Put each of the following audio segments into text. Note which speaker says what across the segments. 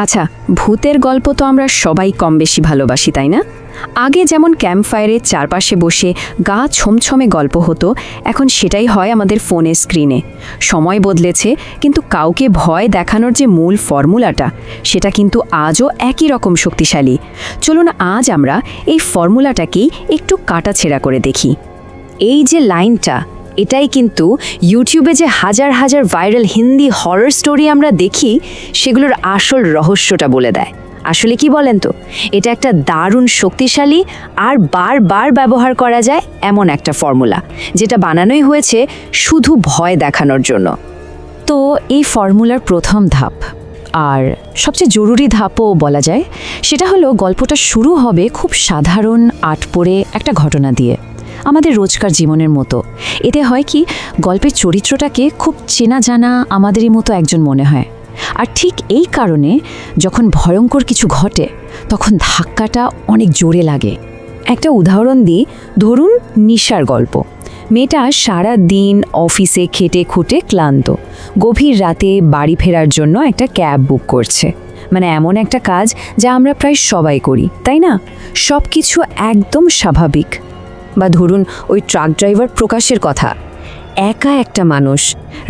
Speaker 1: আচ্ছা, ভূতের গল্প তো আমরা সবাই কম বেশি ভালোবাসি, তাই না? আগে যেমন ক্যাম্পফায়ারের চারপাশে বসে গা ছমছমে গল্প হতো, এখন সেটাই হয় আমাদের ফোনের স্ক্রিনে। সময় বদলেছে, কিন্তু কাউকে ভয় দেখানোর যে মূল ফর্মুলাটা, সেটা কিন্তু আজও একই রকম শক্তিশালী। চলুন আজ আমরা এই ফর্মুলাটাকেই একটু কাটাছেঁড়া করে দেখি। এই যে লাইনটা, এটাই কিন্তু ইউটিউবে যে হাজার হাজার ভাইরাল হিন্দি হরর স্টোরি আমরা দেখি, সেগুলোর আসল রহস্যটা বলে দেয়। আসলে কি বলেন তো, এটা একটা দারুণ শক্তিশালী আর বারবার ব্যবহার করা যায় এমন একটা ফর্মুলা, যেটা বানানোই হয়েছে শুধু ভয় দেখানোর জন্য। তো এই ফর্মুলার প্রথম ধাপ আর সবচেয়ে জরুরি ধাপও বলা যায়, সেটা হলো গল্পটা শুরু হবে খুব সাধারণ আটপোড়ে একটা ঘটনা দিয়ে, আমাদের রোজকার জীবনের মতো। এতে হয় কি, গল্পের চরিত্রটাকে খুব চেনা জানা আমাদেরই মতো একজন মনে হয়। আর ঠিক এই কারণে যখন ভয়ঙ্কর কিছু ঘটে, তখন ধাক্কাটা অনেক জোরে লাগে। একটা উদাহরণ দিই, ধরুন নিশার গল্প। মেয়েটা সারা দিন অফিসে খেটে খুঁটে ক্লান্ত, গভীর রাতে বাড়ি ফেরার জন্য একটা ক্যাব বুক করছে। মানে এমন একটা কাজ যা আমরা প্রায় সবাই করি, তাই না? সব কিছু একদম স্বাভাবিক। বা ধরুন ওই ট্রাক ড্রাইভার প্রকাশের কথা, একা একটা মানুষ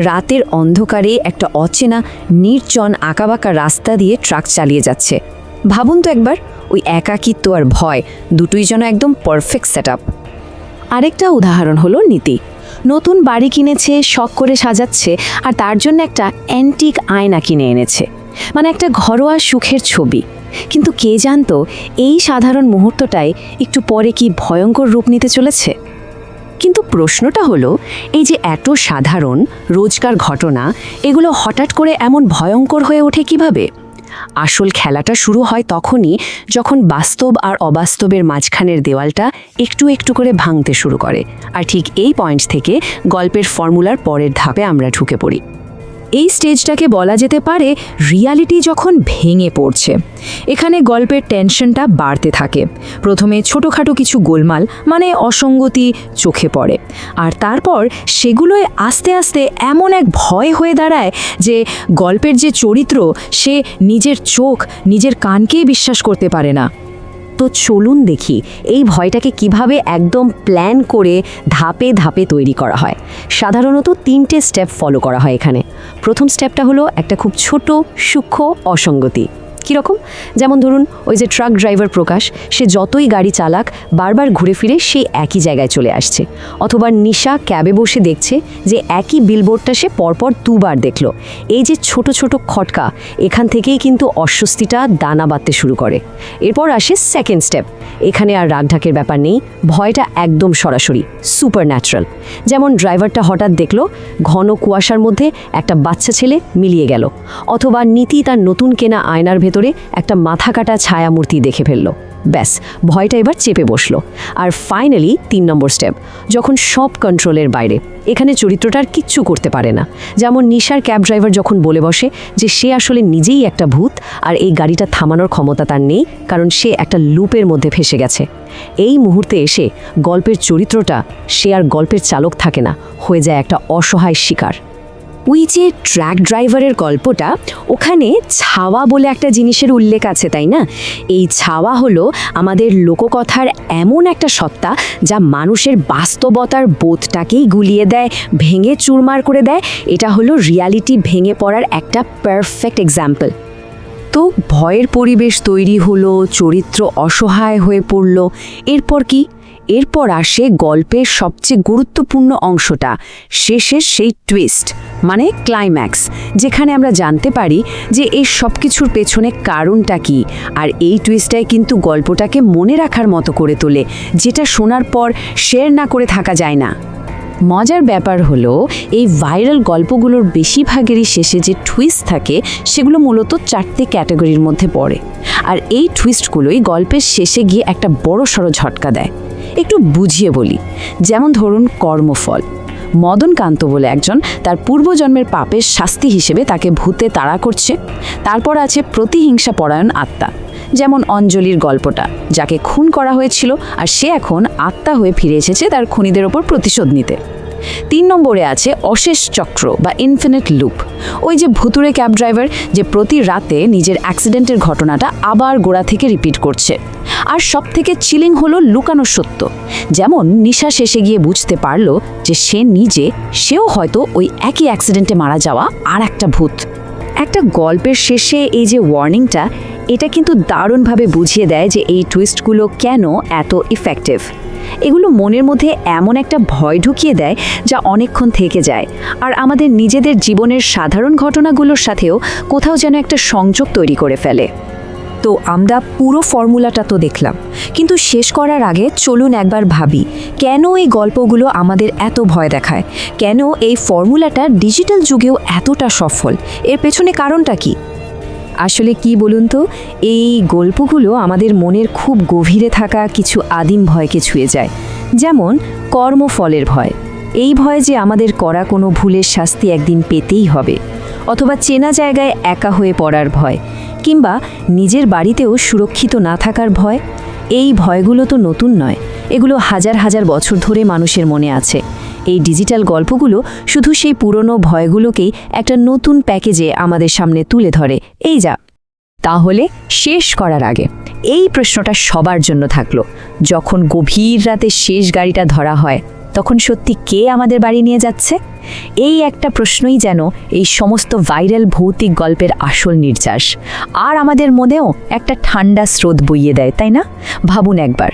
Speaker 1: রাতের অন্ধকারে একটা অচেনা নির্জন আঁকাবাঁকা রাস্তা দিয়ে ট্রাক চালিয়ে যাচ্ছে। ভাবুন তো একবার, ওই একাকিত্ব আর ভয় দুটোই যেন একদম পারফেক্ট সেটআপ। আরেকটা উদাহরণ হলো নীতি। নতুন বাড়ি কিনেছে, শখ করে সাজাচ্ছে, আর তার জন্য একটা অ্যান্টিক আয়না কিনে এনেছে। মানে একটা ঘরোয়া সুখের ছবি। কিন্তু কে জানতো এই সাধারণ মুহূর্তটাই একটু পরে কি ভয়ঙ্কর রূপ নিতে চলেছে। কিন্তু প্রশ্নটা হলো, এই যে এত সাধারণ রোজকার ঘটনা, এগুলো হঠাৎ করে এমন ভয়ঙ্কর হয়ে ওঠে কিভাবে? আসল খেলাটা শুরু হয় তখনই, যখন বাস্তব আর অবাস্তবের মাঝখানের দেওয়ালটা একটু একটু করে ভাঙতে শুরু করে। আর ঠিক এই পয়েন্ট থেকে গল্পের ফর্মুলার পরের ধাপে আমরা ঢুকে পড়ি। এই স্টেজটাকে বলা যেতে পারে রিয়ালিটি যখন ভেঙে পড়ছে। এখানে গল্পের টেনশনটা বাড়তে থাকে। প্রথমে ছোটোখাটো কিছু গোলমাল, মানে অসঙ্গতি চোখে পড়ে, আর তারপর সেগুলোয় আস্তে আস্তে এমন এক ভয় হয়ে দাঁড়ায় যে গল্পের যে চরিত্র, সে নিজের চোখ, নিজের কানকেই বিশ্বাস করতে পারে না। তো চলুন দেখি এই ভয়টাকে কিভাবে একদম প্ল্যান করে ধাপে ধাপে তৈরি করা হয়। সাধারণত 3টে স্টেপ ফলো করা হয় এখানে। প্রথম স্টেপটা হলো একটা খুব ছোট সূক্ষ্ম অসঙ্গতি। কীরকম? যেমন ধরুন ওই যে ট্রাক ড্রাইভার প্রকাশ, সে যতই গাড়ি চালাক বারবার ঘুরে ফিরে সেই একই জায়গায় চলে আসছে। অথবা নিশা ক্যাবে বসে দেখছে যে একই বিলবোর্ডটা সে পরপর 2বার দেখল। এই যে ছোট ছোট খটকা, এখান থেকেই কিন্তু অস্বস্তিটা দানা বাঁধতে শুরু করে। এরপর আসে সেকেন্ড স্টেপ। এখানে আর রাগঢাকের ব্যাপার নেই, ভয়টা একদম সরাসরি সুপার ন্যাচারাল। যেমন ড্রাইভারটা হঠাৎ দেখল ঘন কুয়াশার মধ্যে একটা বাচ্চা ছেলে মিলিয়ে গেল, অথবা নীতি তার নতুন কেনা আয়নার ভেতরে একটা মাথা কাটা ছায়ামূর্তি দেখে ফেলল। ব্যাস, ভয়টা এবার চেপে বসলো। আর ফাইনালি 3 নম্বর স্টেপ, যখন সব কন্ট্রোলের বাইরে, এখানে চরিত্রটার কিচ্ছু করতে পারে না। যেমন নিশার ক্যাব ড্রাইভার যখন বলে বসে যে সে আসলে নিজেই একটা ভূত, আর এই গাড়িটা থামানোর ক্ষমতা তার নেই, কারণ সে একটা লুপের মধ্যে ফেসে গেছে। এই মুহূর্তে এসে গল্পের চরিত্রটা, সে আর গল্পের চালক থাকে না, হয়ে যায় একটা অসহায় শিকার। ওই যে ট্রাক ড্রাইভারের গল্পটা, ওখানে ছাওয়া বলে একটা জিনিসের উল্লেখ আছে, তাই না? এই ছাওয়া হলো আমাদের লোককথার এমন একটা সত্তা যা মানুষের বাস্তবতার বোধটাকেই গুলিয়ে দেয়, ভেঙে চুরমার করে দেয়। এটা হলো রিয়ালিটি ভেঙে পড়ার একটা পারফেক্ট এক্সাম্পল। তো ভয়ের পরিবেশ তৈরি হলো, চরিত্র অসহায় হয়ে পড়ল। এরপর কি? এরপর আসে গল্পের সবচেয়ে গুরুত্বপূর্ণ অংশটা, শেষের সেই টুইস্ট, মানে ক্লাইম্যাক্স, যেখানে আমরা জানতে পারি যে এই সব কিছুর পেছনে কারণটা কি। আর এই টুইস্টটাই কিন্তু গল্পটাকে মনে রাখার মতো করে তোলে, যেটা শোনার পর শেয়ার না করে থাকা যায় না। মজার ব্যাপার হলো, এই ভাইরাল গল্পগুলোর বেশিরভাগেরই শেষে যে টুইস্ট থাকে, সেগুলো মূলত 4টে ক্যাটাগরির মধ্যে পড়ে। আর এই টুইস্টগুলোই গল্পের শেষে গিয়ে একটা বড়সড় ঝটকা দেয়। একটু বুঝিয়ে বলি। যেমন ধরুন কর্মফল। মদনকান্ত বলে একজন, তার পূর্বজন্মের পাপের শাস্তি হিসেবে তাকে ভূতে তাড়া করছে। তারপর আছে প্রতিহিংসা পরায়ণ আত্মা, যেমন অঞ্জলির গল্পটা, যাকে খুন করা হয়েছিল আর সে এখন আত্মা হয়ে ফিরে এসেছে তার খুনিদের ওপর প্রতিশোধ নিতে।
Speaker 2: 3 নম্বরে আছে অশেষ চক্র বা ইনফিনিট লুপ। ওই যে ভুতুড়ে ক্যাব ড্রাইভার যে প্রতি রাতে নিজের অ্যাক্সিডেন্টের ঘটনাটা আবার গোড়া থেকে রিপিট করছে। আর সবথেকে চিলিং হলো লুকানো সত্য, যেমন নিশা শেষে গিয়ে বুঝতে পারলো যে সেও হয়তো ওই একই অ্যাক্সিডেন্টে মারা যাওয়া আর একটা ভূত।
Speaker 1: একটা গল্পের শেষে এই যে ওয়ার্নিংটা, এটা কিন্তু দারুণভাবে বুঝিয়ে দেয় যে এই টুইস্টগুলো কেন এত ইফেক্টিভ। এগুলো মনের মধ্যে এমন একটা ভয় ঢুকিয়ে দেয় যা অনেকক্ষণ থেকে যায়, আর আমাদের নিজেদের জীবনের সাধারণ ঘটনাগুলোর সাথেও কোথাও যেন একটা সংযোগ তৈরি করে ফেলে। তো আমরা পুরো ফর্মুলাটা তো দেখলাম, কিন্তু শেষ করার আগে চলুন একবার ভাবি কেন এই গল্পগুলো আমাদের এত ভয় দেখায়, কেন এই ফর্মুলাটা ডিজিটাল যুগেও এতটা সফল, এর পেছনে কারণটা কি? আসলে কি বলুন তো, এই গল্পগুলো আমাদের মনের খুব গভীরে থাকা কিছু আদিম ভয়কে ছুঁয়ে যায়। যেমন কর্মফলের ভয়, এই ভয় যে আমাদের করা কোনো ভুলের শাস্তি একদিন পেতেই হবে, অথবা চেনা জায়গায় একা হয়ে পড়ার ভয়, কিংবা নিজের বাড়িতেও সুরক্ষিত না থাকার ভয়। এই ভয়গুলো তো নতুন নয়, এগুলো হাজার হাজার বছর ধরে মানুষের মনে আছে। এই ডিজিটাল গল্পগুলো শুধু সেই পুরনো ভয়গুলোকেই একটা নতুন প্যাকেজে আমাদের সামনে তুলে ধরে। তাহলে শেষ করার আগে এই প্রশ্নটা সবার জন্য থাকলো, যখন গভীর রাতে শেষ গাড়িটা ধরা হয় তখন সত্যি কে আমাদের বাড়ি নিয়ে যাচ্ছে? এই একটা প্রশ্নই যেন এই সমস্ত ভাইরাল ভৌতিক গল্পের আসল নির্যাস, আর আমাদের মনেও একটা ঠান্ডা স্রোত বইয়ে দেয়, তাই না? ভাবুন একবার,